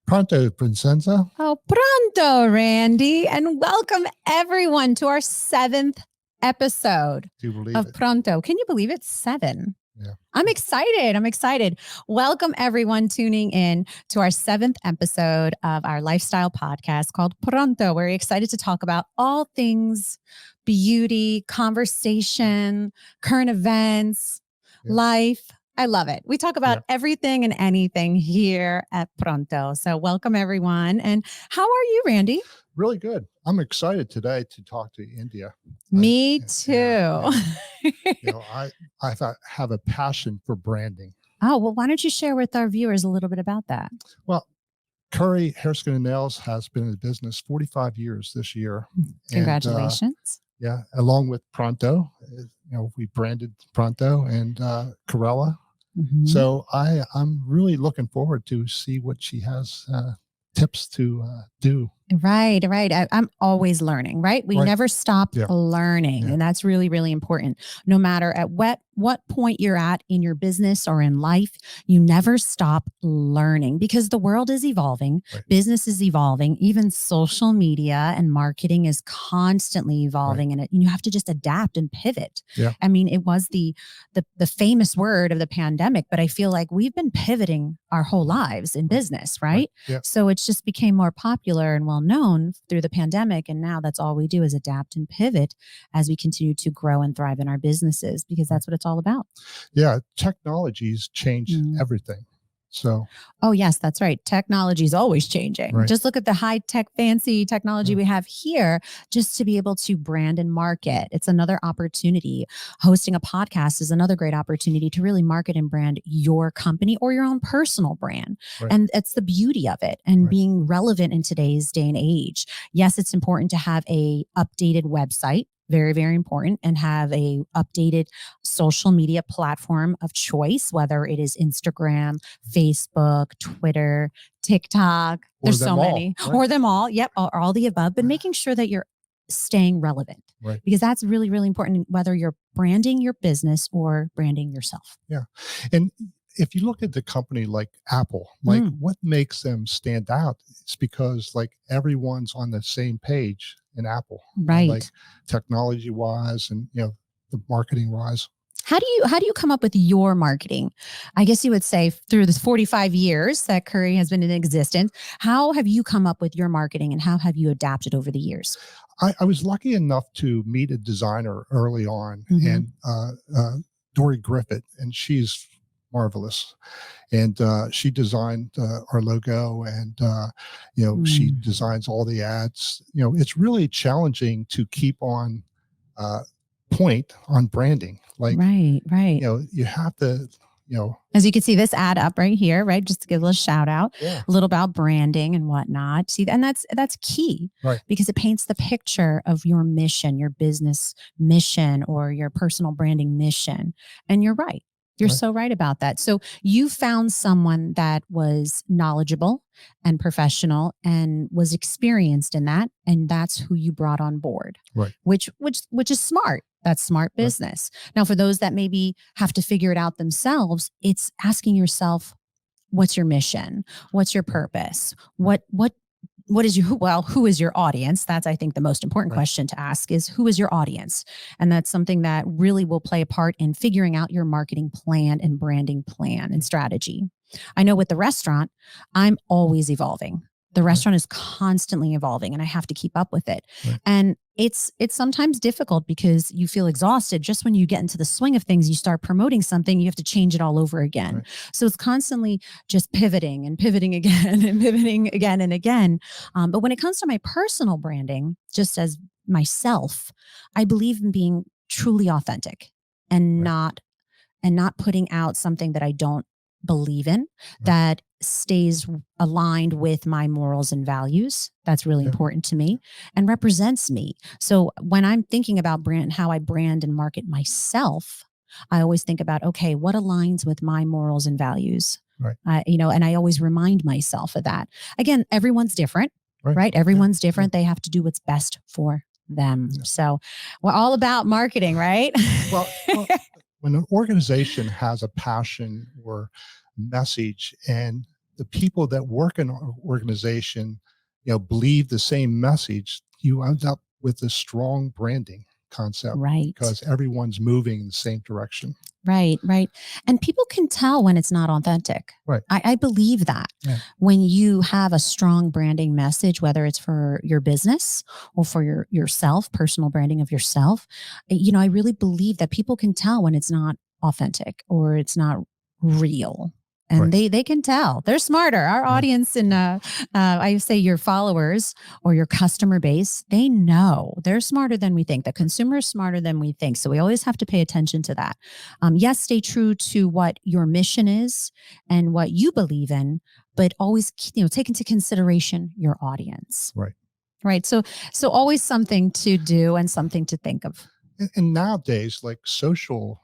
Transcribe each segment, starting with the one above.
Pronto, Vincenza. Oh, pronto, Randy. And welcome everyone to our 7th episode of Pronto. Can you believe it's 7? Yeah. I'm excited. Welcome everyone tuning in to our 7th episode of our lifestyle podcast called Pronto. We're excited to talk about all things beauty, conversation, current events, life. I love it. We talk about everything and anything here at Pronto. So welcome everyone. And how are you, Randy? Really good. I'm excited today to talk to India. Me too. I have a passion for branding. Oh, well, why don't you share with our viewers a little bit about that? Well, Curry Hair, Skin, and Nails has been in business 45 years this year. Congratulations. And, along with Pronto, we branded Pronto and Corella. Mm-hmm. So I'm really looking forward to see what she has tips to do. Right. I'm always learning, right? We never stop learning. And that's really, really important. No matter at what point you're at in your business or in life, you never stop learning because the world is evolving. Business is evolving. Even social media and marketing is constantly evolving. And you have to just adapt and pivot. Yeah. I mean, it was the famous word of the pandemic, but I feel like we've been pivoting our whole lives in business, right? Yeah. So it's just became more popular and well known through the pandemic. And now that's all we do is adapt and pivot as we continue to grow and thrive in our businesses, because that's what it's all about. Yeah. Technology's changed everything. So. Oh, yes, that's right. Technology is always changing. Right. Just look at the high tech, fancy technology we have here just to be able to brand and market. It's another opportunity. Hosting a podcast is another great opportunity to really market and brand your company or your own personal brand. And it's the beauty of it and being relevant in today's day and age. Yes, it's important to have a updated website. Very, very important, and have a updated social media platform of choice, whether it is Instagram, Facebook, Twitter, TikTok. There's so many, or them all. Yep, or all the above, but making sure that you're staying relevant, because that's really, really important, whether you're branding your business or branding yourself. Yeah. And if you look at the company like Apple, what makes them stand out? It's because everyone's on the same page in Apple, right? Technology wise and the marketing wise. How do you come up with your marketing? I guess you would say through the 45 years that Curry has been in existence, how have you come up with your marketing and how have you adapted over the years? I was lucky enough to meet a designer early on, and Dory Griffith, and she's marvelous. And she designed our logo, and she designs all the ads. It's really challenging to keep on point on branding. Right. You have to, as you can see this ad up right here, right? Just to give a little shout out, a little about branding and whatnot. See, and that's key, because it paints the picture of your mission, your business mission, or your personal branding mission. And you're right. You're so right about that. So you found someone that was knowledgeable and professional and was experienced in that, and that's who you brought on board. Which is smart. That's smart business. Now, for those that maybe have to figure it out themselves, it's asking yourself, what's your mission? What's your purpose? Who is your audience? That's, I think, the most important question to ask is, who is your audience? And that's something that really will play a part in figuring out your marketing plan and branding plan and strategy. I know with the restaurant, I'm always evolving. The restaurant is constantly evolving and I have to keep up with it. And it's sometimes difficult because you feel exhausted. Just when you get into the swing of things, you start promoting something, you have to change it all over again. So it's constantly just pivoting again and pivoting again and again. But when it comes to my personal branding, just as myself, I believe in being truly authentic and not putting out something that I don't believe in, that stays aligned with my morals and values. That's really important to me and represents me. So when I'm thinking about how I brand and market myself, I always think about, okay, what aligns with my morals and values? And I always remind myself of that. Again, everyone's different, right? Everyone's different. They have to do what's best for them. So we're all about marketing, right? Well, when an organization has a passion or message and the people that work in our organization, believe the same message, you end up with a strong branding concept Right. because everyone's moving in the same direction. Right, right. And people can tell when it's not authentic. Right. I believe that Yeah. when you have a strong branding message, whether it's for your business or for yourself, personal branding of yourself, I really believe that people can tell when it's not authentic or it's not real. And Right. they can tell. They're smarter. Our Right. audience and I say your followers or your customer base, they know. They're smarter than we think. The consumer is smarter than we think. So we always have to pay attention to that. Yes, stay true to what your mission is and what you believe in, but always, take into consideration your audience. Right. Right. So always something to do and something to think of. And nowadays, like social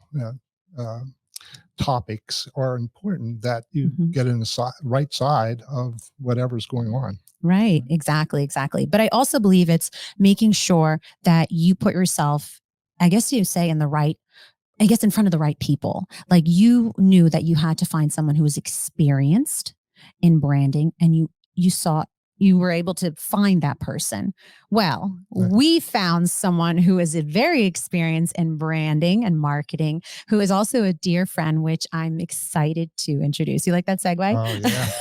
topics are important, that you get in the right side of whatever's going on. Right. Exactly. But I also believe it's making sure that you put yourself, I guess you say, in front of the right people. Like, you knew that you had to find someone who was experienced in branding, and you were able to find that person. Well, we found someone who is very experienced in branding and marketing, who is also a dear friend, which I'm excited to introduce. You like that segue? Oh, yeah.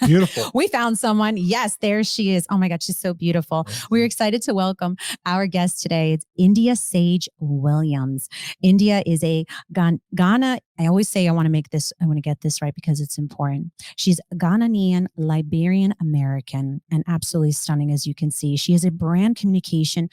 Beautiful. We found someone. Yes, there she is. Oh my God, she's so beautiful. We're excited to welcome our guest today. It's India Sage Williams. India is a Ghana. I always say I want to get this right because it's important. She's Ghanaian, Liberian American, and absolutely stunning, as you can see. She is a brand communication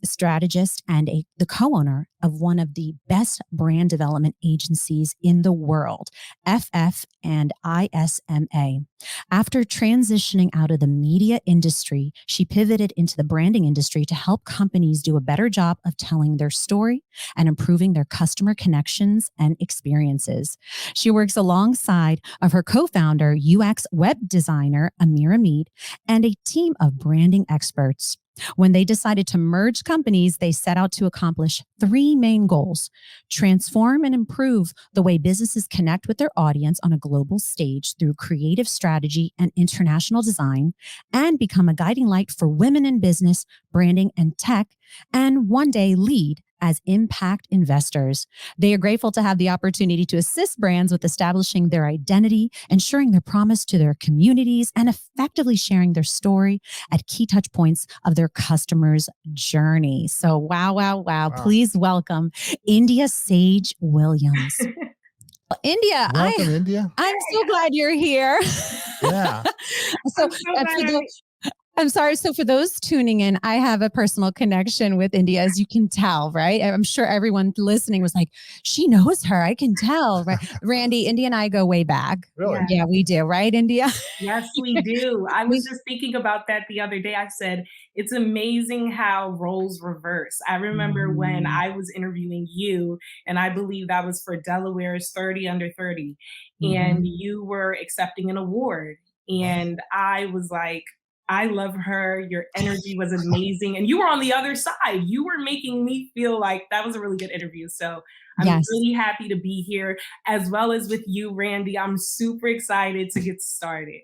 strategist and the co-owner of one of the best brand development agencies in the world, FF and ISMA. After transitioning out of the media industry, she pivoted into the branding industry to help companies do a better job of telling their story and improving their customer connections and experiences. She works alongside of her co-founder, UX web designer Amir Hamid, and a team of branding experts. When they decided to merge companies, they set out to accomplish three main goals: transform and improve the way businesses connect with their audience on a global stage through creative strategy and international design, and become a guiding light for women in business, branding, and tech, and one day lead as impact investors. They are grateful to have the opportunity to assist brands with establishing their identity, ensuring their promise to their communities, and effectively sharing their story at key touch points of their customers' journey. So wow. Please welcome India Sage Williams. India, welcome, India. I'm so glad you're here. Yeah. I'm sorry. So for those tuning in, I have a personal connection with India, as you can tell, right? I'm sure everyone listening was like, she knows her. I can tell, right? Randy, India and I go way back. Really? Yeah, we do. Right, India? Yes, we do. I was just thinking about that the other day. I said, it's amazing how roles reverse. I remember when I was interviewing you, and I believe that was for Delaware's 30 Under 30, and you were accepting an award. And I was like, I love her. Your energy was amazing. And you were on the other side. You were making me feel like that was a really good interview. So I'm really happy to be here, as well as with you, Randy. I'm super excited to get started.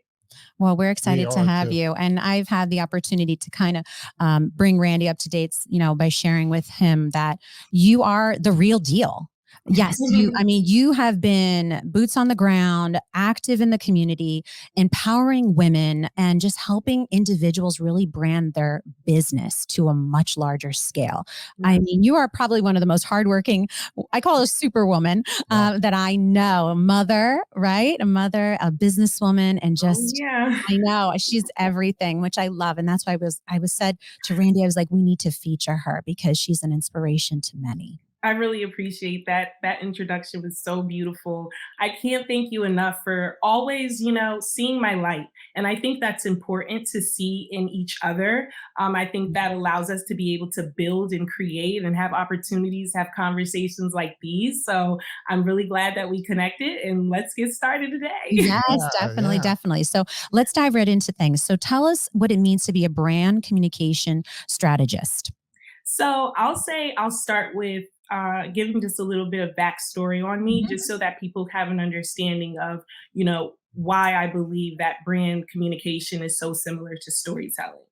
Well, we're excited to have you. And I've had the opportunity to kind of bring Randy up to date, by sharing with him that you are the real deal. Yes, you have been boots on the ground, active in the community, empowering women, and just helping individuals really brand their business to a much larger scale. You are probably one of the most hardworking, I call her a superwoman, that I know. A mother, right? A mother, a businesswoman, and just, I know she's everything, which I love. And that's why I was said to Randy, I was like, we need to feature her because she's an inspiration to many. I really appreciate that. That introduction was so beautiful. I can't thank you enough for always, seeing my light. And I think that's important to see in each other. I think that allows us to be able to build and create and have opportunities, have conversations like these. So I'm really glad that we connected, and let's get started today. Yes, definitely. So let's dive right into things. So tell us what it means to be a brand communication strategist. So I'll start with giving just a little bit of backstory on me, just so that people have an understanding of, why I believe that brand communication is so similar to storytelling.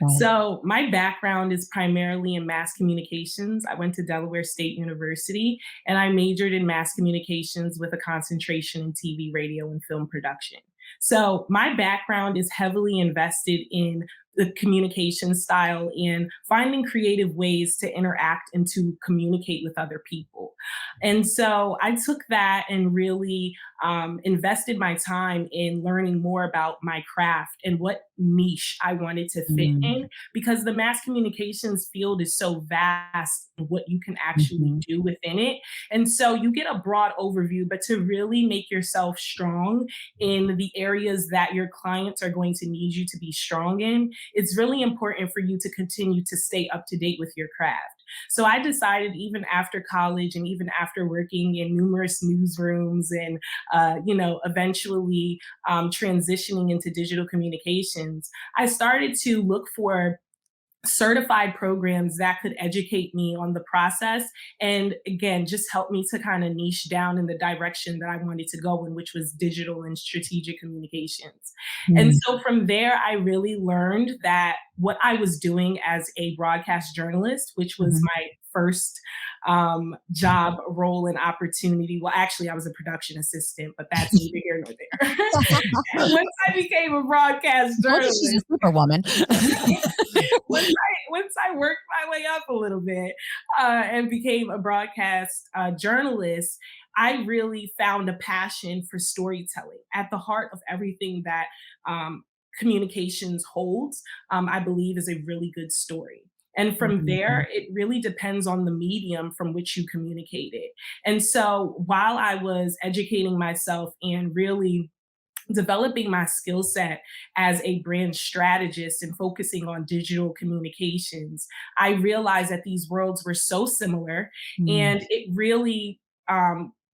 Wow. So, my background is primarily in mass communications. I went to Delaware State University and I majored in mass communications with a concentration in TV, radio, and film production. So, my background is heavily invested in the communication style and finding creative ways to interact and to communicate with other people. And so I took that and really invested my time in learning more about my craft and what niche I wanted to fit Mm. in, because the mass communications field is so vast in what you can actually Mhm. do within it. And so you get a broad overview, but to really make yourself strong in the areas that your clients are going to need you to be strong in, it's really important for you to continue to stay up to date with your craft. So I decided, even after college and even after working in numerous newsrooms and, eventually transitioning into digital communications, I started to look for certified programs that could educate me on the process and, again, just help me to kind of niche down in the direction that I wanted to go in, which was digital and strategic communications. And Mm. so from there I really learned that what I was doing as a broadcast journalist, which was Mhm. my first job role and opportunity. Well, actually, I was a production assistant, but that's neither here nor there. Once I became a broadcast Told you she's a journalist, superwoman. once I worked my way up a little bit and became a broadcast journalist, I really found a passion for storytelling at the heart of everything that communications holds. I believe is a really good story. And from Mhm. there, it really depends on the medium from which you communicate it. And so while I was educating myself and really developing my skill set as a brand strategist and focusing on digital communications, I realized that these worlds were so similar. Mm. And it really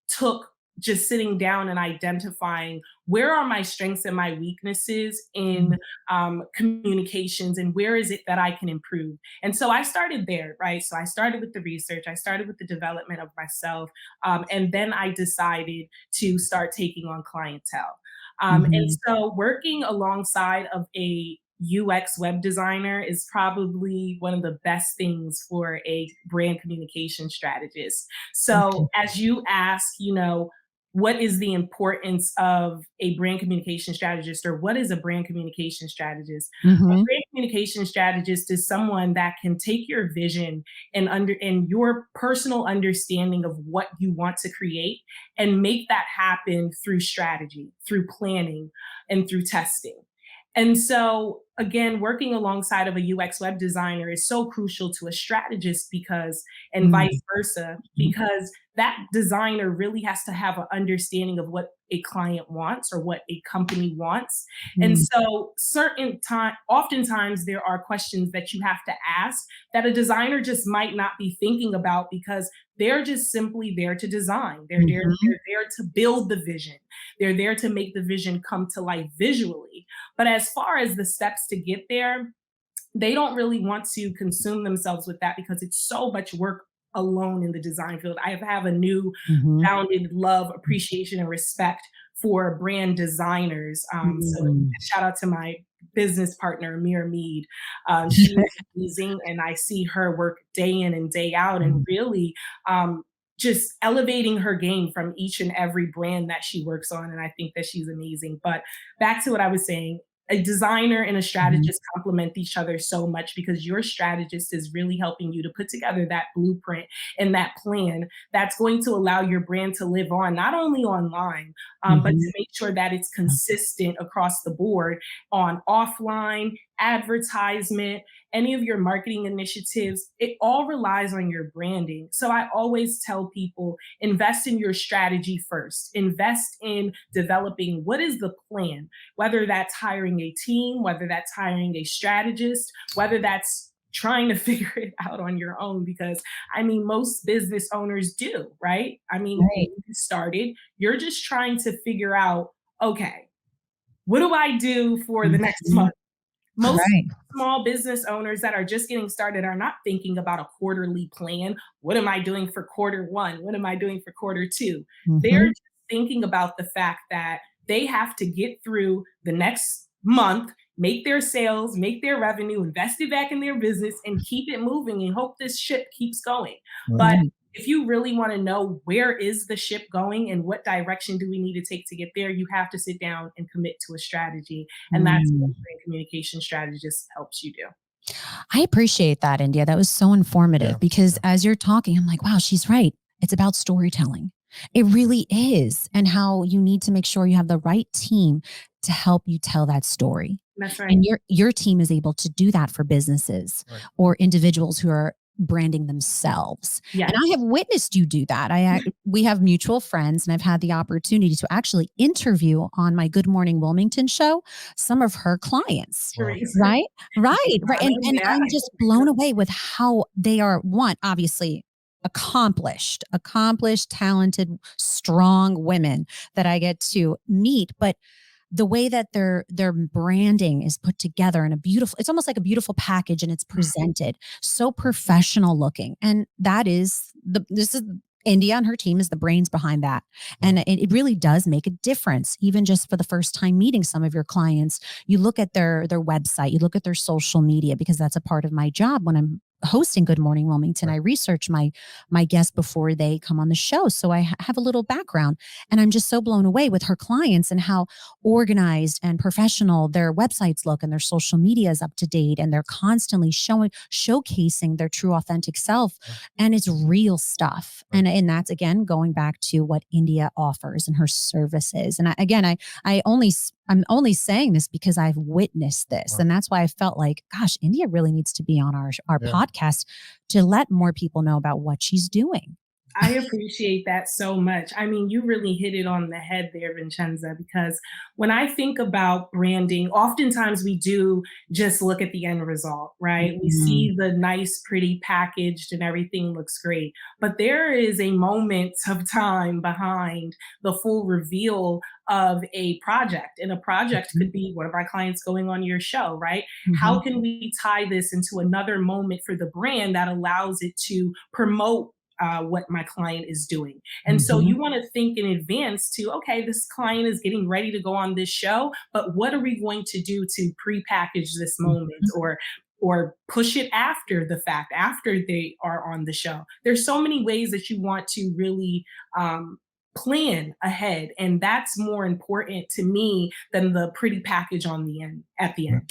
took just sitting down and identifying where are my strengths and my weaknesses in Mm. communications, and where is it that I can improve. And so I started there, right? So I started with the research, I started with the development of myself, and then I decided to start taking on clientele. And Mhm. so working alongside of a UX web designer is probably one of the best things for a brand communication strategist. Okay. So as you ask, what is the importance of a brand communication strategist, or what is a brand communication strategist? A Mhm. brand communication strategist is someone that can take your vision and your personal understanding of what you want to create and make that happen through strategy, through planning, and through testing. And so, again, working alongside of a UX web designer is so crucial to a strategist, because, and Mm. vice versa, Mhm. because that designer really has to have an understanding of what a client wants or what a company wants. And Mm. so, oftentimes there are questions that you have to ask that a designer just might not be thinking about, because they're just simply there to design. Mhm. They're there to build the vision. They're there to make the vision come to life visually. But as far as the steps to get there, they don't really want to consume themselves with that, because it's so much work alone in the design field. I have a new Mhm. founded love, appreciation, and respect for brand designers. So Mm. shout out to my business partner, Amir Mead. She is amazing, and I see her work day in and day out, and really um, just elevating her game from each and every brand that she works on. And I think that she's amazing. But back to what I was saying, a designer and a Mhm. strategist complement each other so much, because your strategist is really helping you to put together that blueprint and that plan that's going to allow your brand to live on, not only online, but Mhm. to make sure that it's consistent across the board on offline, advertisement, any of your marketing initiatives. It all relies on your branding. So I always tell people, invest in your strategy first, invest in developing what is the plan, whether that's hiring a team, whether that's hiring a strategist, whether that's trying to figure it out on your own, because I mean, most business owners do, right? I mean, when Right. you started, you're just trying to figure out, okay, what do I do for the next Mhm. month? Most Right. small business owners that are just getting started are not thinking about a quarterly plan. What am I doing for quarter one? What am I doing for quarter two? They're Mhm. just thinking about the fact that They have to get through the next month, make their sales, make their revenue, invest it back in their business, and keep it moving and hope this ship keeps going. But Right. if you really want to know where is the ship going and what direction do we need to take to get there, you have to sit down and commit to a strategy. And that's what Mm. a brand communication strategist helps you do. I appreciate that, India. That was so informative Yeah. because as you're talking, I'm like, wow, she's right. It's about storytelling. It really is. And how you need to make sure you have the right team to help you tell that story. That's right. And your team is able to do that for businesses Right. or individuals who are branding themselves. Yes. And I have witnessed you do that. We have mutual friends, and I've had the opportunity to actually interview on my Good Morning Wilmington show some of her clients. Teresa. Right? Right. And Yeah. I'm just blown away with how they are, one, obviously accomplished, talented, strong women that I get to meet, but the way that their branding is put together in a beautiful, it's almost like a beautiful package, and it's presented so professional looking. And that is this is India and her team is the brains behind that. And it really does make a difference. Even just for the first time meeting some of your clients, you look at their website, you look at their social media, because that's a part of my job when I'm hosting Good Morning Wilmington. I research my guests before they come on the show. So I have a little background, and I'm just so blown away with her clients and how organized and professional their websites look, and their social media is up to date, and they're constantly showcasing their true authentic self. And it's real stuff. And that's, again, going back to what India offers and her services. And I'm only saying this because I've witnessed this. Right. And that's why I felt like, gosh, India really needs to be on our Yeah. podcast to let more people know about what she's doing. I appreciate that so much. I mean, you really hit it on the head there, Vincenza, because when I think about branding, oftentimes we do just look at the end result, right? We see the nice, pretty packaged and everything looks great. But there is a moment of time behind the full reveal of a project. And a project could be one of our clients going on your show, right? How can we tie this into another moment for the brand that allows it to promote what my client is doing? And so you want to think in advance to, okay, this client is getting ready to go on this show, but what are we going to do to pre-package this moment or push it after the fact, after they are on the show? There's so many ways that you want to really plan ahead, and that's more important to me than the pretty package on the end at the end.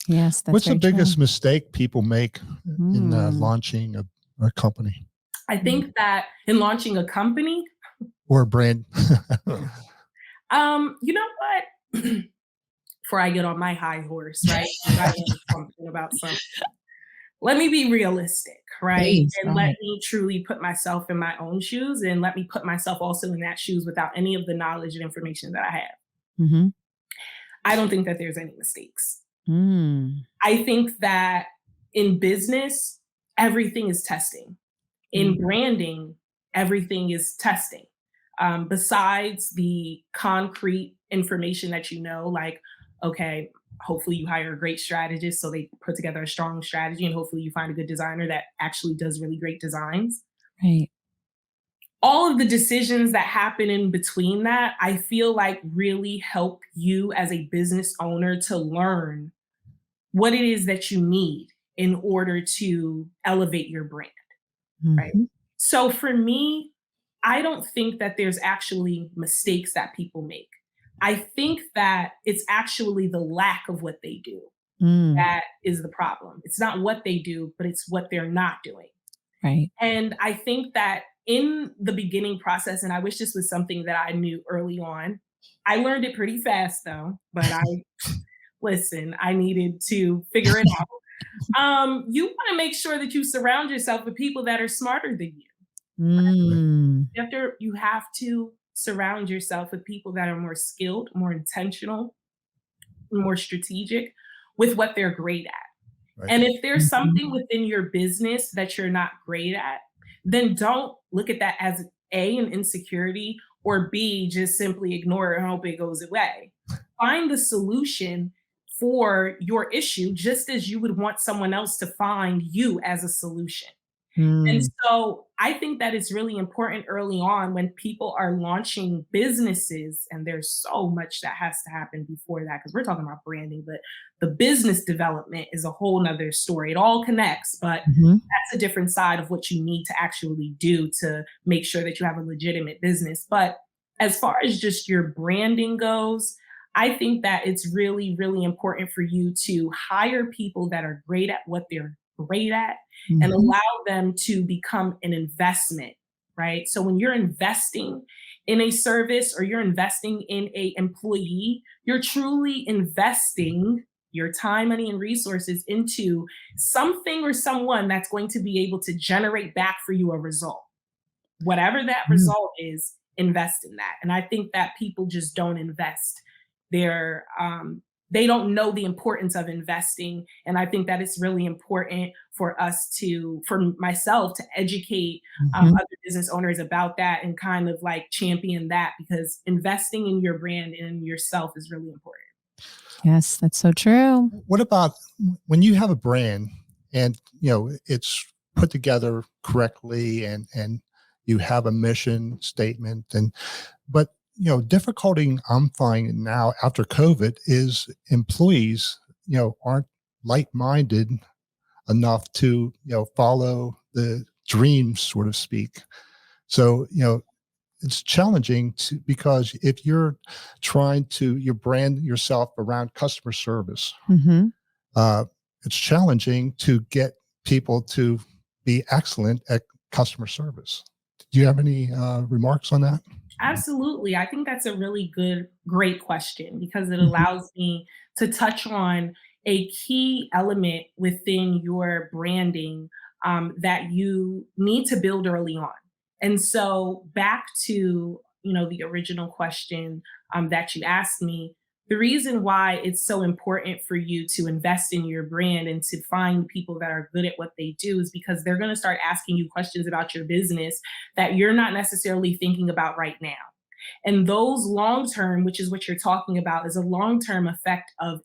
Yes, that's What's the very biggest true. mistake people make in launching a company I think that in launching a company or a brand? you know what? Before I get on my high horse, right? 'Cause I know something about something. Let me be realistic, right? Please, And go let ahead. me truly put myself in my own shoes, and let me put myself also in that shoes without any of the knowledge and information that I have. Mm-hmm. I don't think that there's any mistakes. Mm. I think that in business, everything is testing. In branding, everything is testing. Besides the concrete information that you know, like, okay, hopefully you hire a great strategist, so they put together a strong strategy, and hopefully you find a good designer that actually does really great designs. Right. All of the decisions that happen in between that, I feel like really help you as a business owner to learn what it is that you need in order to elevate your brand. Right. Mhm. So for me, I don't think that there's actually mistakes that people make. I think that it's actually the lack of what they do Mm. that is the problem. It's not what they do, but it's what they're not doing. Right. And I think that in the beginning process, and I wish this was something that I knew early on, I learned it pretty fast though, but listen, I needed to figure it out. You want to make sure that you surround yourself with people that are smarter than you. Mm. You have to surround yourself with people that are more skilled, more intentional, more strategic with what they're great at. Right. And if there's Mhm. something within your business that you're not great at, then don't look at that as A, an insecurity, or B, just simply ignore it and hope it goes away. Find the solution for your issue just as you would want someone else to find you as a solution. And Mm. so I think that it's really important early on when people are launching businesses, and there's so much that has to happen before that because we're talking about branding, but the business development is a whole nother story. It all connects, but Mhm. that's a different side of what you need to actually do to make sure that you have a legitimate business. But as far as just your branding goes, I think that it's really, really important for you to hire people that are great at what they're great at and Mhm. allow them to become an investment, right? So when you're investing in a service or you're investing in a employee, you're truly investing your time, money, and resources into something or someone that's going to be able to generate back for you a result. Whatever that Mm. result is, invest in that. And I think that people just don't invest. They're they don't know the importance of investing. And I think that it's really important for us to, for myself, to educate Mhm. other business owners about that and kind of like champion that because investing in your brand and in yourself is really important. Yes, that's so true. What about when you have a brand and it's put together correctly and you have a mission statement and but difficulty I'm finding now after COVID is employees aren't like-minded enough to follow the dream, so to speak. So it's challenging because if you're trying to you brand yourself around customer service, Mhm. uh, it's challenging to get people to be excellent at customer service. Do you have any remarks on that? Absolutely. I think that's a really good, great question because it Mhm. allows me to touch on a key element within your branding that you need to build early on. And so, back to the original question that you asked me, the reason why it's so important for you to invest in your brand and to find people that are good at what they do is because they're going to start asking you questions about your business that you're not necessarily thinking about right now. And those long term, which is what you're talking about, is a long term effect of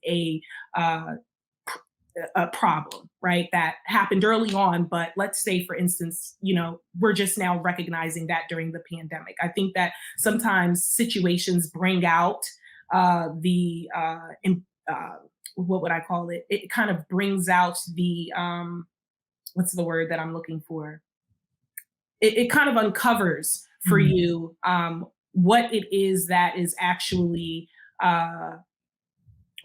uh, a problem, right? That happened early on. But let's say, for instance, we're just now recognizing that during the pandemic. I think that sometimes situations bring out the, what would I call it? It kind of brings out the, what's the word that I'm looking for? It kind of uncovers for Mm. you what it is that is actually uh,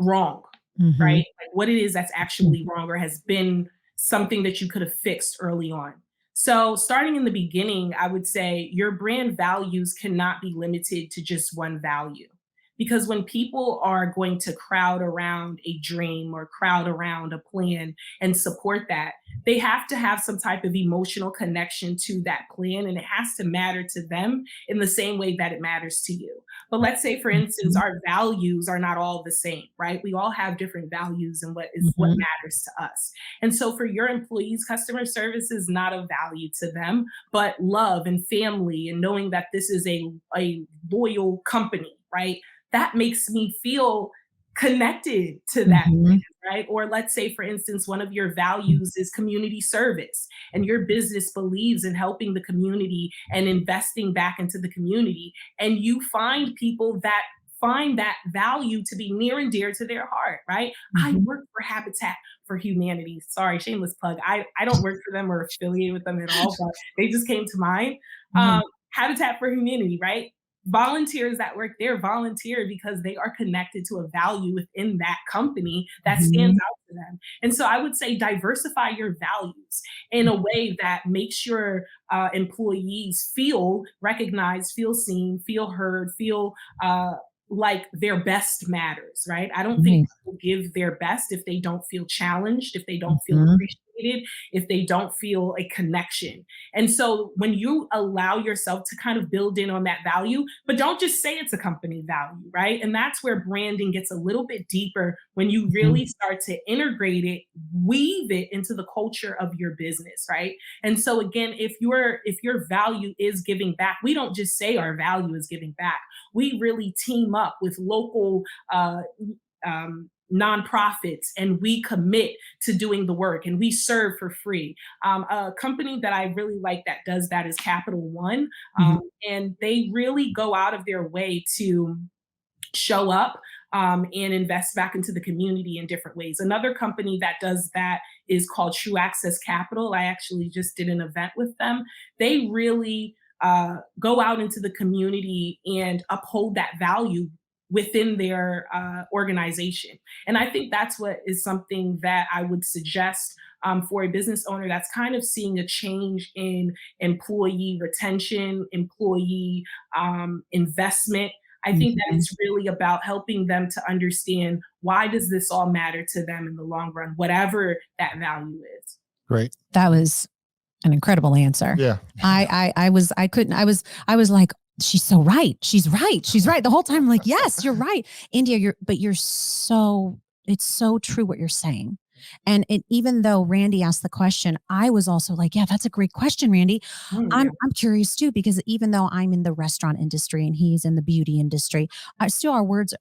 wrong, Mhm. right? Like what it is that's Mm. actually wrong or has been something that you could have fixed early on. So, starting in the beginning, I would say your brand values cannot be limited to just one value. Because when people are going to crowd around a dream or crowd around a plan and support that, they have to have some type of emotional connection to that plan and it has to matter to them in the same way that it matters to you. But let's say, for instance, Mhm. our values are not all the same, right? We all have different values and what Mhm. matters to us. And so for your employees, customer service is not a value to them, but love and family and knowing that this is a loyal company, right? That makes me feel connected to that Mhm. brand, right? Or let's say, for instance, one of your values is community service, and your business believes in helping the community and investing back into the community. And you find people that find that value to be near and dear to their heart, right? I Mhm. work for Habitat for Humanity. Sorry, shameless plug. I don't work for them or affiliate with them at all, but they just came to mind. Yeah. Habitat for Humanity, right? Volunteers that work there volunteer because they are connected to a value within that company that stands Mhm. out to them. And so I would say diversify your values in a way that makes your employees feel recognized, feel seen, feel heard, feel like their best matters, right? I don't think Right. people give their best if they don't feel challenged, if they don't feel Mhm. appreciated, if they don't feel a connection. And so when you allow yourself to kind of build in on that value, but don't just say it's a company value, right? And that's where branding gets a little bit deeper when you Mhm. really start to integrate it, weave it into the culture of your business, right? And so again, if your value is giving back, we don't just say our value is giving back. We really team up with local nonprofits, and we commit to doing the work and we serve for free. A company that I really like that does that is Capital One. Mhm. And they really go out of their way to show up and invest back into the community in different ways. Another company that does that is called True Access Capital. I actually just did an event with them. They really go out into the community and uphold that value within their organization. And I think that's what is something that I would suggest for a business owner that's kind of seeing a change in employee retention, employee investment. I think that Mhm. it's really about helping them to understand, why does this all matter to them in the long run, whatever that value is. Great. That was an incredible answer. Yeah. I was like, she's so right. She's right. She's right. The whole time I'm like, yes, you're right. India, it's so true what you're saying. And even though Randy asked the question, I was also like, yeah, that's a great question, Randy. Yeah. I'm curious too, because even though I'm in the restaurant industry and he's in the beauty industry, still our worlds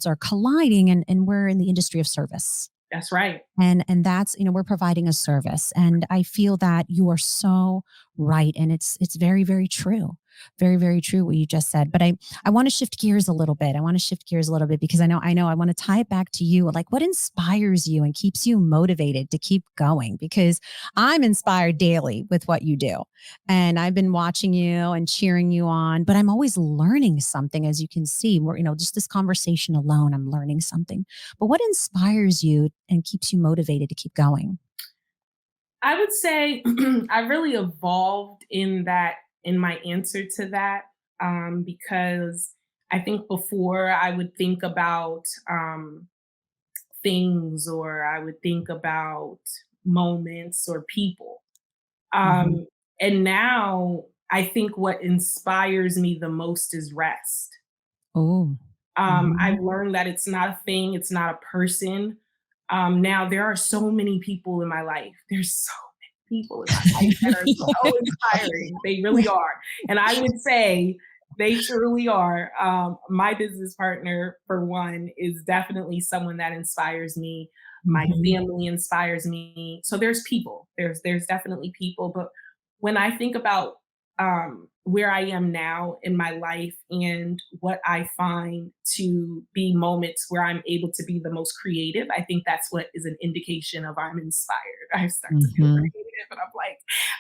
are colliding, and we're in the industry of service. That's right. And that's, we're providing a service, and I feel that you are so right, and it's very, very true, very, very true what you just said. But I want to shift gears a little bit. Because I want to tie it back to you. Like, what inspires you and keeps you motivated to keep going? Because I'm inspired daily with what you do, and I've been watching you and cheering you on, but I'm always learning something. As you can see, we're, just this conversation alone, I'm learning something. But what inspires you and keeps you motivated to keep going? I would say I really evolved in my answer to that, because I think before I would think about things, or I would think about moments or people. Hmm. And now I think what inspires me the most is rest. Oh. Hmm. I've learned that it's not a thing, it's not a person. Now there are so many people in my life. There's so many people in my life that are so inspiring. They really are. And I would say they truly are. My business partner, for one, is definitely someone that inspires me. My Hmm. family inspires me. So there's people. There's definitely people. But when I think about where I am now in my life and what I find to be moments where I'm able to be the most creative, I think that's what is an indication of I'm inspired. I start to feel Hmm. creative and I'm like,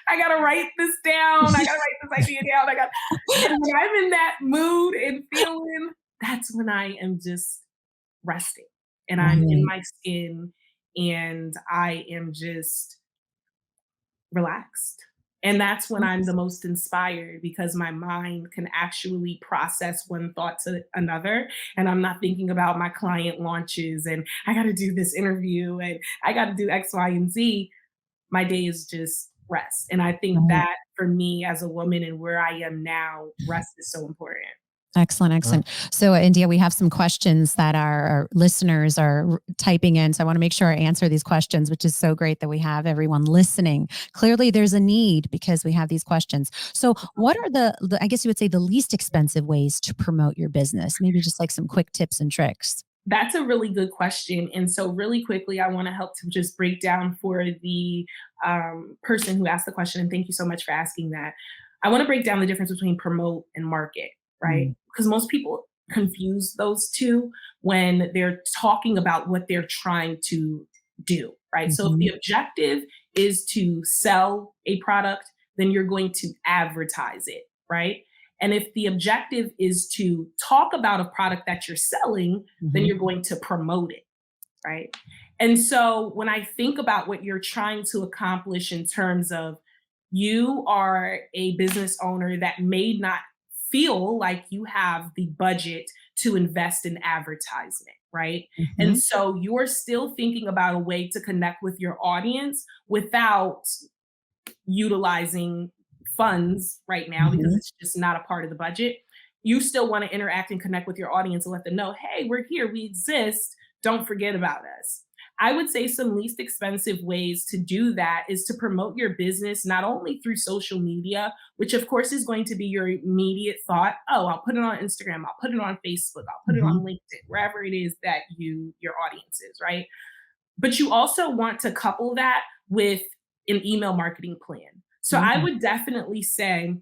I gotta write this down. I gotta write this idea down. And when I'm in that mood and feeling, that's when I am just resting and I'm in Right. my skin and I am just relaxed. And that's when I'm the most inspired, because my mind can actually process one thought to another. And I'm not thinking about my client launches and I got to do this interview and I got to do X, Y, and Z. My day is just rest. And I think Right. that for me as a woman and where I am now, rest is so important. Excellent, excellent. So, India, we have some questions that our listeners are typing in. So, I want to make sure I answer these questions, which is so great that we have everyone listening. Clearly, there's a need because we have these questions. So, what are I guess you would say, the least expensive ways to promote your business? Maybe just like some quick tips and tricks. That's a really good question. And so, really quickly, I want to help to just break down for the person who asked the question. And thank you so much for asking that. I want to break down the difference between promote and market, right? Mm. Because most people confuse those two when they're talking about what they're trying to do, right? So, if the Mhm. objective is to sell a product, then you're going to advertise it, right? And if the objective is to talk about a product that you're selling, then Mhm. you're going to promote it, right? And so when I think about what you're trying to accomplish in terms of, you are a business owner that may not feel like you have the budget to invest in advertisement, right? And Mhm. so you're still thinking about a way to connect with your audience without utilizing funds right now because Mhm. it's just not a part of the budget. You still want to interact and connect with your audience and let them know, hey, we're here, we exist. Don't forget about us. I would say some least expensive ways to do that is to promote your business not only through social media, which of course is going to be your immediate thought. Oh, I'll put it on Instagram, I'll put it on Facebook, I'll put it Mhm. on LinkedIn, wherever it is that your audience is, right? But you also want to couple that with an email marketing plan. So I Mm. would definitely say,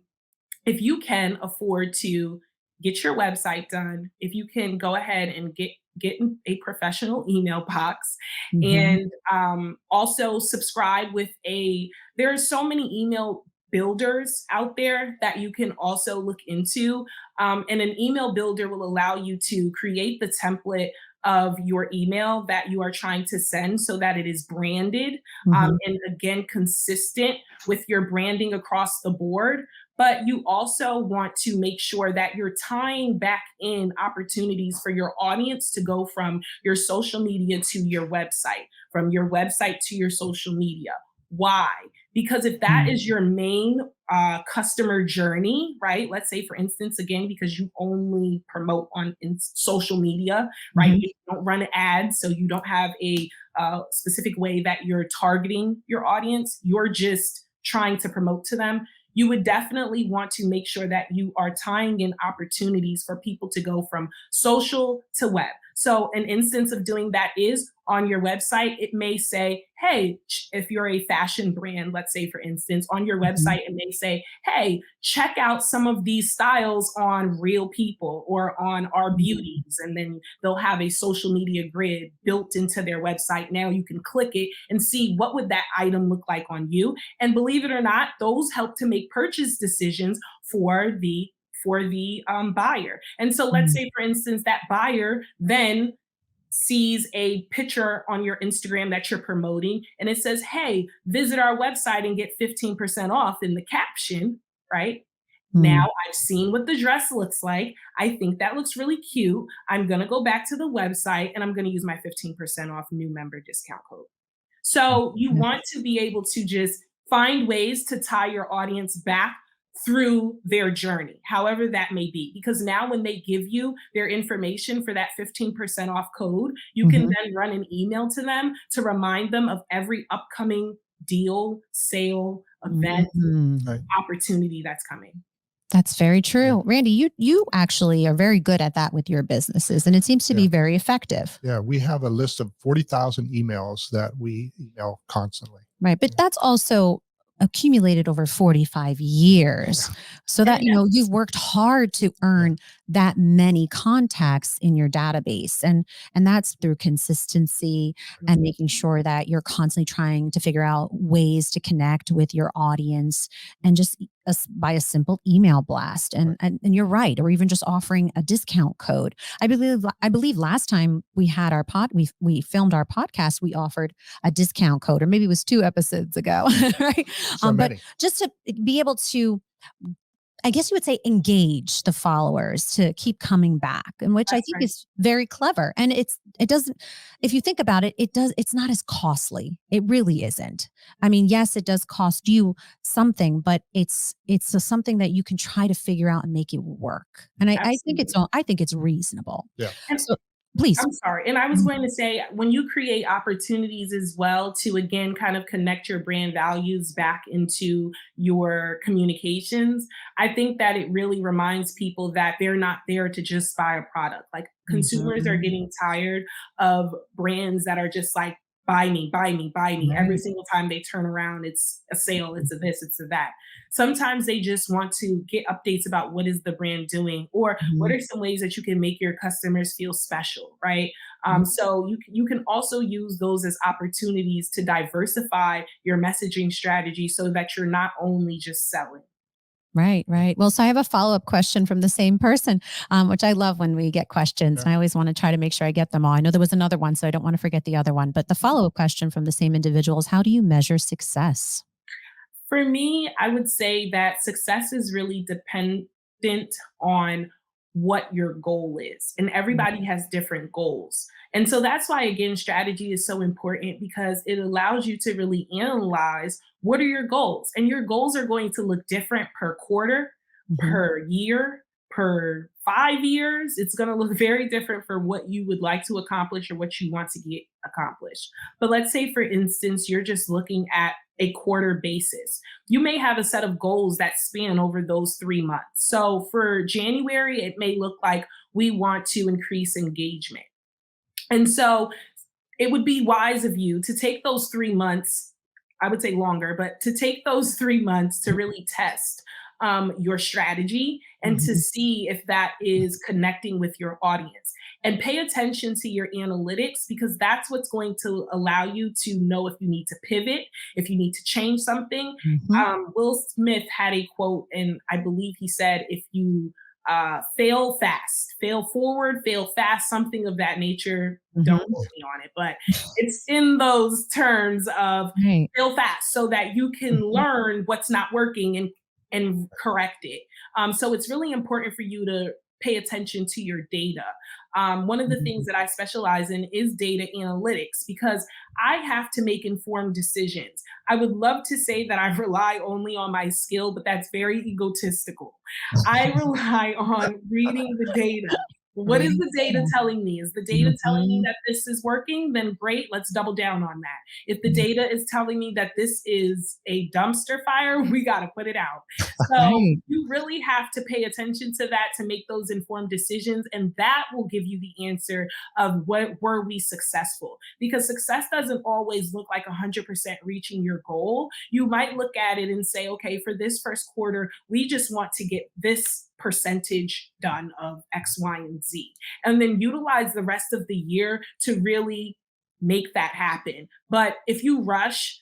if you can afford to get your website done, if you can go ahead and get in a professional email box, Mhm. and also subscribe with a. There are so many email builders out there that you can also look into, and an email builder will allow you to create the template of your email that you are trying to send so that it is branded, Mhm. and again consistent with your branding across the board. But you also want to make sure that you're tying back in opportunities for your audience to go from your social media to your website, from your website to your social media. Why? Because if that Mm. is your main customer journey, right? Let's say, for instance, again, because you only promote on social media, right? Mhm. You don't run ads, so you don't have a specific way that you're targeting your audience. You're just trying to promote to them. You would definitely want to make sure that you are tying in opportunities for people to go from social to web. So, an instance of doing that is on your website. It may say, hey, if you're a fashion brand, let's say, for instance, on your Mhm. website, it may say, hey, check out some of these styles on Real People or on Our Mhm. Beauties. And then they'll have a social media grid built into their website. Now you can click it and see what would that item look like on you. And believe it or not, those help to make purchase decisions for the buyer. And so let's Mm. say, for instance, that buyer then sees a picture on your Instagram that you're promoting and it says, hey, visit our website and get 15% off in the caption, right? Now Mm. I've seen what the dress looks like. I think that looks really cute. I'm going to go back to the website and I'm going to use my 15% off new member discount code. So you want Yes. to be able to just find ways to tie your audience back through their journey, however that may be. Because now when they give you their information for that 15% off code, you can Mhm. then run an email to them to remind them of every upcoming deal, sale, event, Mhm. Right. opportunity that's coming. That's very Yeah. true. Randy, you actually are very good at that with your businesses, and it seems to Yeah. be very effective. Yeah. We have a list of 40,000 emails that we email constantly. Right. But that's also accumulated over 45 years. So And that, you've worked hard to Yeah. earn that many contacts in your database. And that's through consistency and making sure that you're constantly trying to figure out ways to connect with your audience and just by a simple email blast. Right. And you're right. Or even just offering a discount code. I believe last time we had we filmed our podcast, we offered a discount code, or maybe it was 2 episodes ago, right? So But many. just to be able to, I guess you would say, engage the followers to keep coming back, and which I that's think right. is very clever. And it doesn't, if you think about it, it's not as costly. It really isn't. I mean, yes, it does cost you something, but it's something that you can try to figure out and make it work. And Absolutely. I think it's reasonable. Yeah. And So please. I'm sorry. And I was going to say, when you create opportunities as well to again kind of connect your brand values back into your communications, I think that it really reminds people that they're not there to just buy a product. Like, consumers are Mhm. getting tired of brands that are just like, buy me, buy me, buy me. Every Right. single time they turn around, it's a sale, it's a this, it's a that. Sometimes they just want to get updates about what is the brand doing, or what Mhm. are some ways that you can make your customers feel special, right? Mhm. So you can also use those as opportunities to diversify your messaging strategy so that you're not only just selling. Right, right. Well, so I have a follow-up question from the same person, which I love when we get questions, Yeah. and I always want to try to make sure I get them all. I know there was another one, so I don't want to forget the other one. But the follow-up question from the same individual is, how do you measure success? For me, I would say that success is really dependent on what your goal is, and everybody has different goals. And so that's why, again, strategy is so important, because it allows you to really analyze what are your goals. And your goals are going to look different per quarter, Mhm. per year, per 5 years. It's going to look very different for what you would like to accomplish or what you want to get accomplished. But let's say, for instance, you're just looking at a quarter basis. You may have a set of goals that span over those 3 months. So for January, it may look like we want to increase engagement. And so it would be wise of you to take those 3 months, I would say longer, but to take those 3 months to really test your strategy and to see if that is connecting with your audience. And pay attention to your analytics, because that's what's going to allow you to know if you need to pivot, if you need to change something. Will Smith had a quote, and I believe he said, if you fail fast, fail forward, fail fast, something of that nature. Don't hold me on it, but it's in those terms of fail fast so that you can learn what's not working and correct it. So it's really important for you to pay attention to your data. One of the things that I specialize in is data analytics, because I have to make informed decisions. I would love to say that I rely only on my skill, but that's very egotistical. I rely on reading the data. What is the data telling me? Is the data telling me that this is working? Then great, let's double down on that. If the data is telling me that this is a dumpster fire, we got to put it out. So you really have to pay attention to that to make those informed decisions. And that will give you the answer of what were we successful? Because success doesn't always look like 100% reaching your goal. You might look at it and say, okay, for this first quarter, we just want to get this percentage done of X, Y, and Z. And then utilize the rest of the year to really make that happen. But if you rush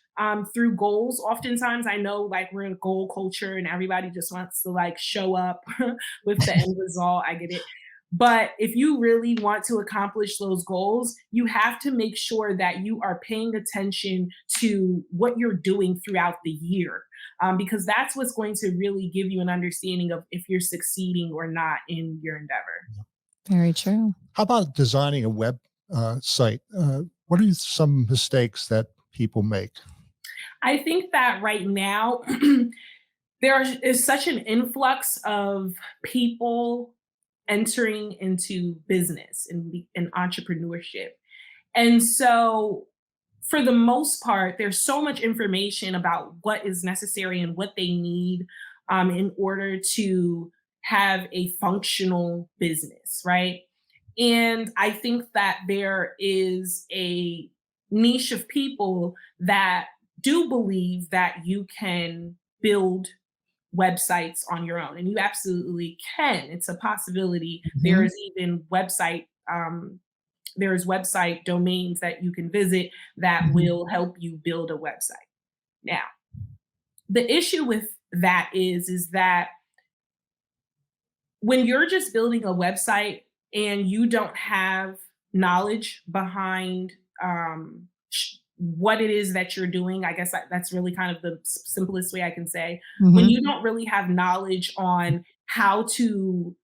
through goals, oftentimes, I know like we're in a goal culture and everybody just wants to like show up with the end result. I get it. But if you really want to accomplish those goals, you have to make sure that you are paying attention to what you're doing throughout the year, because that's what's going to really give you an understanding of if you're succeeding or not in your endeavor. Very true. How about designing a web site? What are some mistakes that people make? I think that right now, there is such an influx of people entering into business and entrepreneurship. And so, for the most part, there's so much information about what is necessary and what they need in order to have a functional business, right? And I think that there is a niche of people that do believe that you can build websites on your own, and you absolutely can. It's a possibility. There's even there's website domains that you can visit that will help you build a website. Now, the issue with that is that when you're just building a website and you don't have knowledge behind what it is that you're doing, I guess that's really kind of the simplest way I can say. When you don't really have knowledge on how to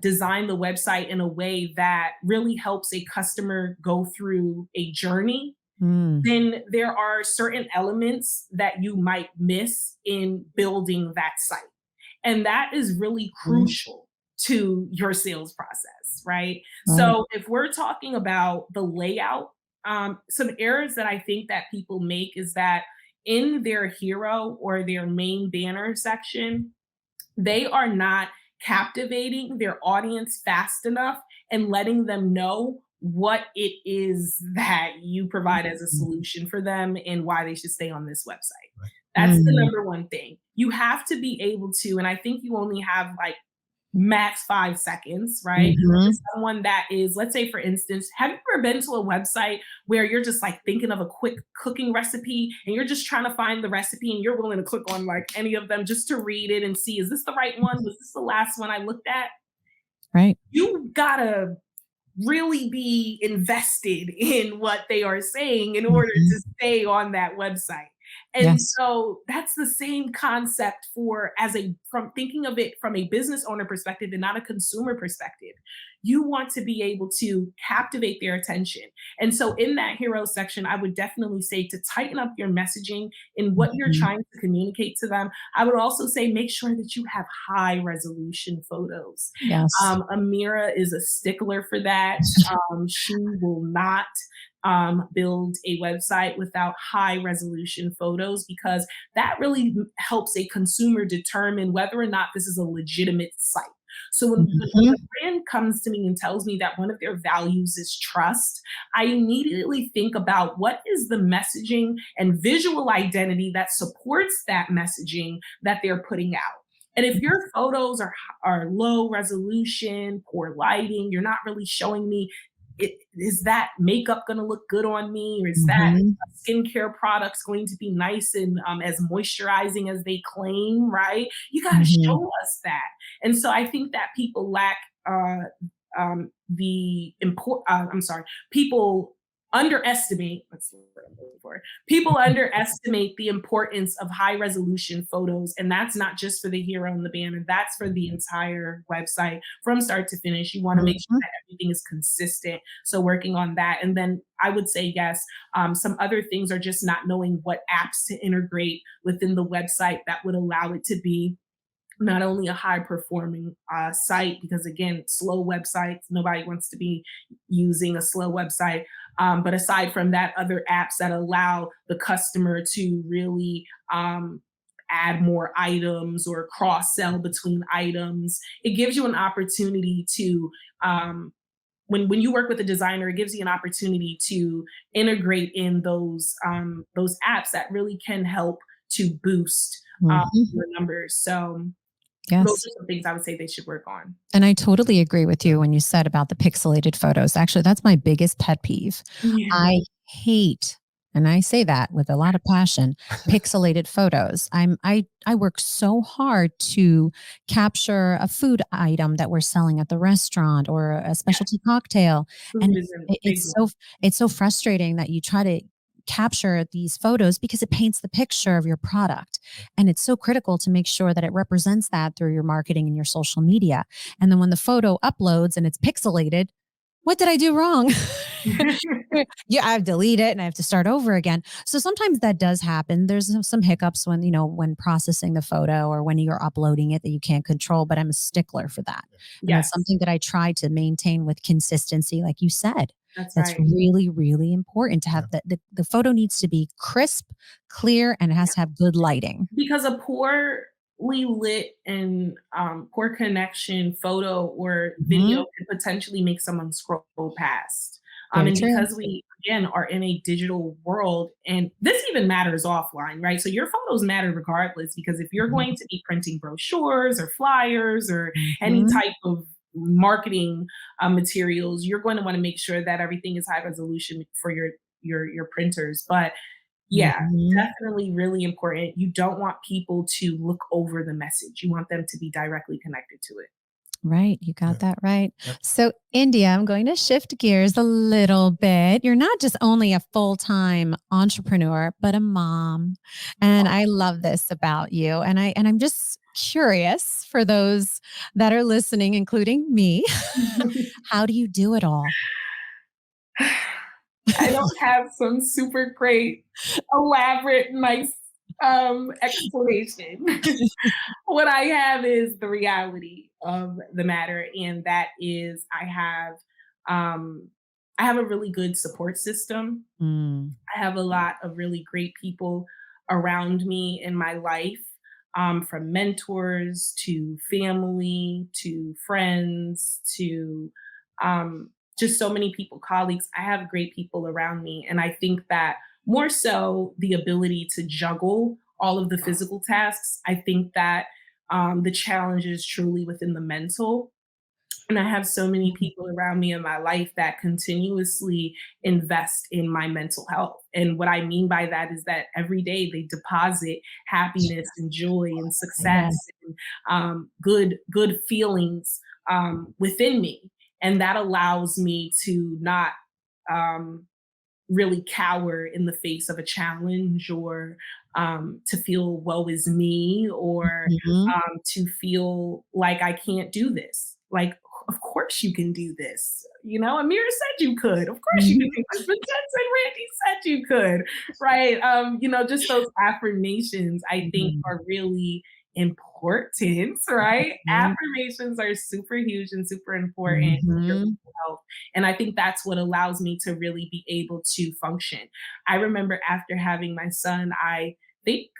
design the website in a way that really helps a customer go through a journey, then there are certain elements that you might miss in building that site. And that is really crucial to your sales process, right? So if we're talking about the layout, some errors that I think that people make is that in their hero or their main banner section, they are not captivating their audience fast enough and letting them know what it is that you provide as a solution for them and why they should stay on this website. That's the number one thing. You have to be able to, and I think you only have like max 5 seconds, right? Someone that is, let's say for instance, have you ever been to a website where you're just like thinking of a quick cooking recipe and you're just trying to find the recipe and you're willing to click on like any of them just to read it and see, is this the right one? Was this the last one I looked at? Right. You gotta really be invested in what they are saying in order to stay on that website. And Yes. so that's the same concept from thinking of it from a business owner perspective and not a consumer perspective. You want to be able to captivate their attention. And so in that hero section, I would definitely say to tighten up your messaging in what you're Mhm. trying to communicate to them. I would also say make sure that you have high resolution photos. Yes. Amira is a stickler for that. She will not build a website without high resolution photos because that really helps a consumer determine whether or not this is a legitimate site. So when Mhm. a brand comes to me and tells me that one of their values is trust, I immediately think about what is the messaging and visual identity that supports that messaging that they're putting out. And if your photos are low resolution, poor lighting, you're not really showing me is that makeup going to look good on me, or is that Mhm. skincare products going to be nice and as moisturizing as they claim, right? You got to Mhm. show us that. And so I think that people lack the import. I'm sorry, people underestimate. That's the word I'm looking for. People underestimate the importance of high resolution photos, and that's not just for the hero and the banner. That's for the entire website from start to finish. You want to make sure Mhm. that everything is consistent. So working on that, and then I would say yes. Some other things are just not knowing what apps to integrate within the website that would allow it to be not only a high performing site, because again, slow websites, nobody wants to be using a slow website. But aside from that, other apps that allow the customer to really add more items or cross sell between items. It gives you an opportunity to, when you work with a designer, it gives you an opportunity to integrate in those apps that really can help to boost Mhm. your numbers. So those Yes. are some things I would say they should work on. And I totally agree with you when you said about the pixelated photos. Actually, that's my biggest pet peeve. Yeah. I hate, and I say that with a lot of passion, pixelated photos. I work so hard to capture a food item that we're selling at the restaurant or a Yeah. specialty cocktail, and Food is a big it's one. so frustrating that you try to capture these photos because it paints the picture of your product, and it's so critical to make sure that it represents that through your marketing and your social media. And then when the photo uploads and it's pixelated, what did I do wrong? Yeah, I've deleted it and I have to start over again. So sometimes that does happen. There's some hiccups when, when processing the photo or when you're uploading it that you can't control, but I'm a stickler for that. And that's Yes, something that I try to maintain with consistency, like you said. that's That's right. really, really important to have the photo needs to be crisp, clear, and it has to have good lighting. Because a poorly lit and poor connection photo or Mhm. video could potentially make someone scroll past. Very And true. because we, again, are in a digital world, and this even matters offline, right? So your photos matter regardless, because if you're Mhm. going to be printing brochures or flyers or any Mhm. type of marketing materials, you're going to want to make sure that everything is high resolution for your printers. But yeah, Mhm. definitely really important. You don't want people to look over the message. You want them to be directly connected to it. Right, you got Yeah. that right. Yep. So, India, I'm going to shift gears a little bit. You're not just only a full-time entrepreneur, but a mom. And I love this about you. And I'm just curious for those that are listening, including me, how do you do it all? I don't have some super great, elaborate, nice explanation. What I have is the reality of the matter, and that is um, I have a really good support system. Mm, I have a lot of really great people around me in my life, from mentors to family to friends to just so many people, colleagues. I have great people around me. And I think that more so the ability to juggle all of the physical tasks, I think that the challenge is truly within the mental. And I have so many mm, people around me in my life that continuously invest in my mental health. And what I mean by that is that every day they deposit happiness and joy and success yeah, and good feelings within me. And that allows me to not um, really cower in the face of a challenge or to feel woe is me, or Mhm. to feel like I can't do this. Like, of course you can do this. You know, Amir said you could. Of course you can Mhm. do this. Vincenza and Randy said you could, right? You know, just those affirmations I think Mhm. are really important, right? Mhm. Affirmations are super huge and super important to your Mhm. mental health. And I think that's what allows me to really be able to function. I remember after having my son, I think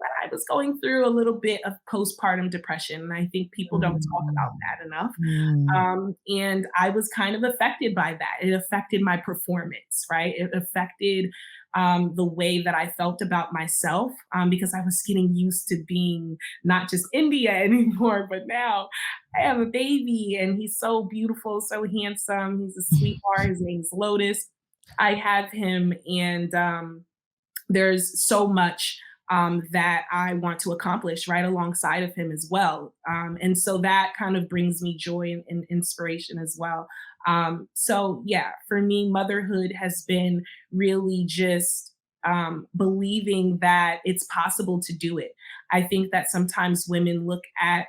that I was going through a little bit of postpartum depression. And I think people don't talk about Mm. that enough. Mm. And I was kind of affected by that. It affected my performance, right? It affected the way that I felt about myself, because I was getting used to being not just India anymore, but now I have a baby and he's so beautiful, so handsome. He's a sweetheart. His name's Lotus. I have him, and there's so much that I want to accomplish right alongside of him as well. And so that kind of brings me joy and inspiration as well. So, yeah, for me, motherhood has been really just believing that it's possible to do it. I think that sometimes women look at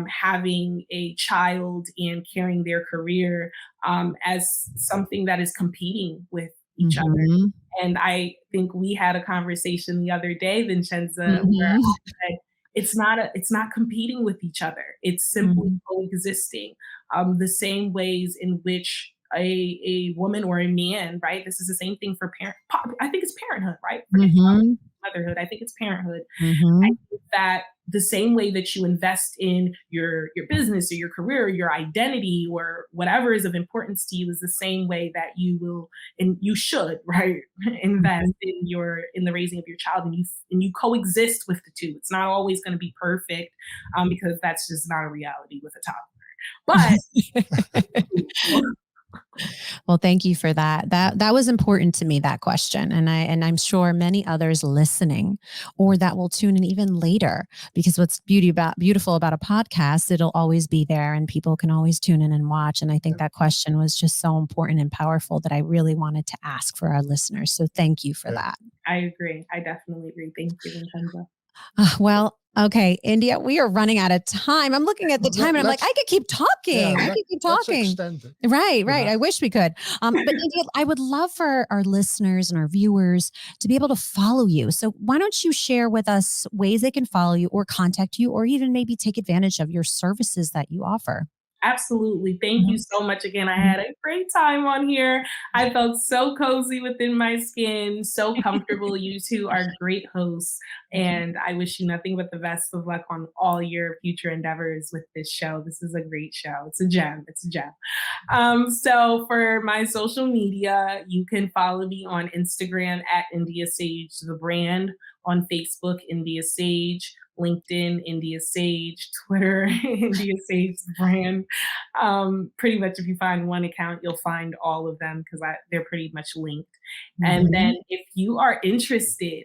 having a child and carrying their career as something that is competing with each other. Mhm. And I think we had a conversation the other day, Vincenza, where Mhm. I said it's not competing with each other. It's simply Mhm. coexisting. The same ways in which a woman or a man, right? This is the same thing for I think it's parenthood, right? Forget Mhm. motherhood. I think it's parenthood. I Mhm. think that the same way that you invest in your business or your career, or your identity, or whatever is of importance to you, is the same way that you will and you should, right, invest Mhm. in the raising of your child, and you coexist with the two. It's not always going to be perfect, because that's just not a reality with a toddler. But Well, thank you for that. That was important to me, that question. And I'm sure many others listening or that will tune in even later, because what's beautiful about a podcast, it'll always be there and people can always tune in and watch. And I think that question was just so important and powerful that I really wanted to ask for our listeners. So thank you for that. I agree. I definitely agree. Thank you, Vincenza. Well, okay, India, we are running out of time. I'm looking at the time and I'm like, Let's I could keep talking. I could keep let's talking. extend it. Right, You right. know? I wish we could. But India, I would love for our listeners and our viewers to be able to follow you. So why don't you share with us ways they can follow you or contact you or even maybe take advantage of your services that you offer? Absolutely. Thank you Mhm. so much again. I Mhm. had a great time on here. I felt so cozy within my skin, so comfortable. You two are great hosts, and I wish you nothing but the best of luck on all your future endeavors with this show. This is a great show. It's a gem. It's a gem. So for my social media, you can follow me on Instagram at India Sage the brand, on Facebook India Sage, LinkedIn India Sage, Twitter India Sage the brand. Pretty much if you find one account, you'll find all of them because they're pretty much linked. And then Mhm. if you are interested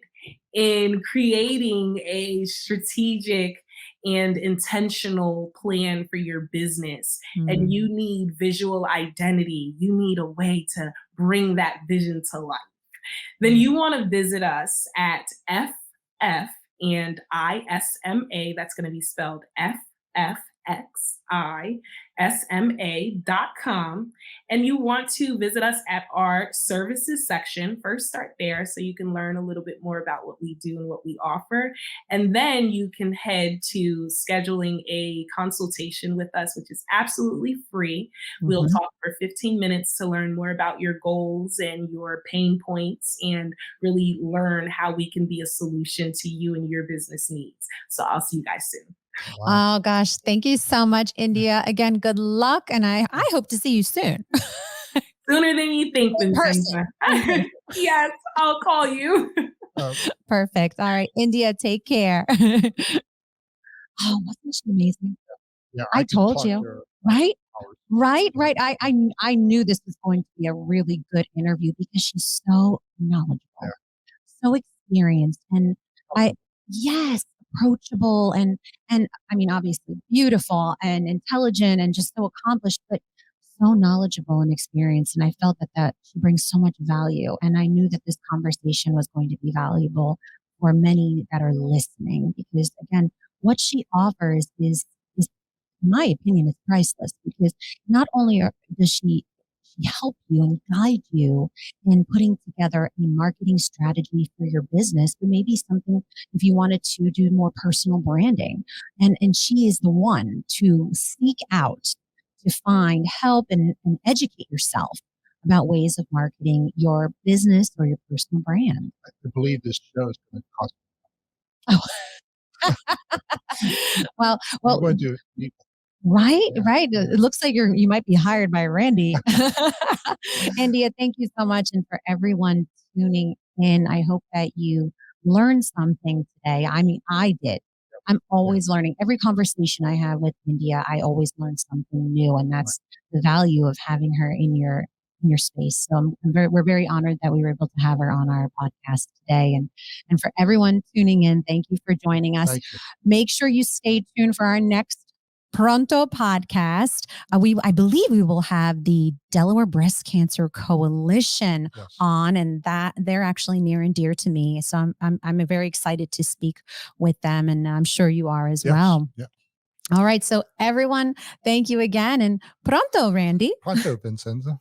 in creating a strategic and intentional plan for your business, and you Mhm. need visual identity, you need a way to bring that vision to life, then you want to visit us at FF and ISMA. That's going to be spelled FFXISMA.com. And you want to visit us at our services section. First, start there so you can learn a little bit more about what we do and what we offer. And then you can head to scheduling a consultation with us, which is absolutely free. We'll Mhm. talk for 15 minutes to learn more about your goals and your pain points and really learn how we can be a solution to you and your business needs. So I'll see you guys soon. Wow. Oh gosh, thank you so much, India. Again, good luck. And I hope to see you soon. Sooner than you think, In person. Vincenza. In person. Yes, I'll call you. Uh, Perfect. All right, India, take care. Oh, wasn't she amazing? yeah, I I could told talk to you, her right? hours. Right, Yeah. right. I knew this was going to be a really good interview because she's so knowledgeable, so experienced, and I yes, approachable and I mean obviously beautiful and intelligent and just so accomplished, but so knowledgeable and experienced. And I felt that she brings so much value. And I knew that this conversation was going to be valuable or many that are listening, because again, what she offers is in my opinion, is priceless, because not only does she help you and guide you in putting together a marketing strategy for your business, but maybe something if you wanted to do more personal branding. And she is the one to seek out to find help and educate yourself about ways of marketing your business or your personal brand. I believe this show is going to cost. Well, I'm going to do. right, Yeah. right. It looks like you might be hired by Randy. India, thank you so much. And for everyone tuning in, I hope that you learned something today. I mean, I did. I'm always learning. Every conversation I have with India, I always learn something new. And that's the value of having her in your space. So we're very honored that we were able to have her on our podcast today. And for everyone tuning in, thank you for joining us. Make sure you stay tuned for our next Pronto podcast. I believe we will have the Delaware Breast Cancer Coalition on, and that they're actually near and dear to me. So I'm very excited to speak with them, and I'm sure you are as well. Yeah. All right. So everyone, thank you again, and pronto, Randy. Pronto, Vincenza.